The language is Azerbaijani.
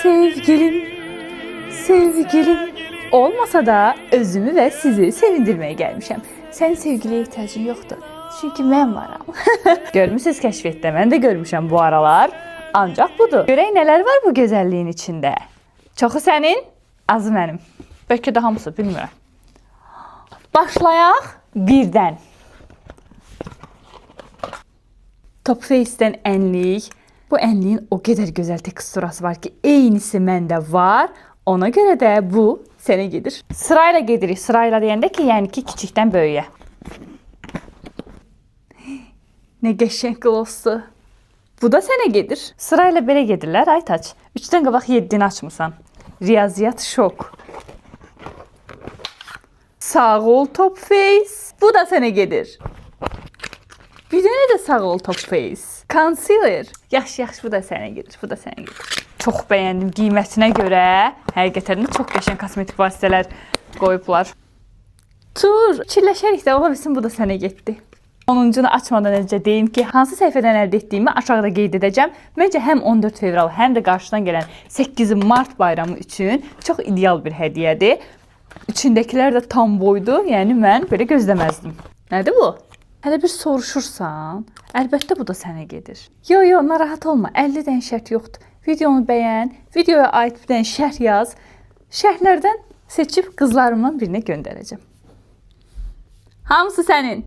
Sevgilim, sevgilim olmasa da özümü ve sizi sevindirmeye gelmişim. Senin sevgiliye ihtiyacın yoktu. Çünkü ben varım. Görmüşsünüz keşfette. Ben de görmüşüm bu aralar. Ancak budur. Görək neler var bu güzelliğin içinde. Çoxu senin, azı mənim. Belki de hamısı, bilmirəm. Başlayaq birden. Top Face'den enlik. Bu enliğin o kadar güzel teksturası var ki eynisi məndə var. Ona göre de bu sənə gedir. Sırayla gedirik. Sırayla deyəndə ki, yəni ki, kiçikdən böyüyə. Ne qəşəng glossdur. Bu da sənə gedir. Sırayla belə gedirlər, Aytaç. 3-dən qabaq 7-ni açmısan. Riyaziyyat şok. Sağ ol Top Face. Bu da sənə gedir. Bir dənə də sağ ol Top Face. Concealer. Yaxşı, bu da sənə gedir. Bu da sənə gedir. Çox bəyəndim qiymətinə görə. Həqiqətən də çox qəşəng kosmetik vasitələr qoyublar. Tur. Çirləşərik də, ola bilsin bu da sənə getdi. 10-cunu açmadan öncə deyim ki, hansı səhifədən əldə etdiyimi aşağıda qeyd edəcəm. Məncə həm 14 fevral, həm də qarşıdan gələn 8 mart bayramı üçün çox ideal bir hədiyyədir. İçindəkilər də tam boydu, yəni mən belə gözləməzdim. Nədir bu? Hələ bir soruşursan, əlbəttə bu da sənə gedir. Yo, narahat olma, 50 dən şərt yoxdur. Videonu bəyən, videoya aid bir dənə şərh yaz. Şərhlərdən seçib qızlarımdan birinə göndərəcəm. Hamısı sənin.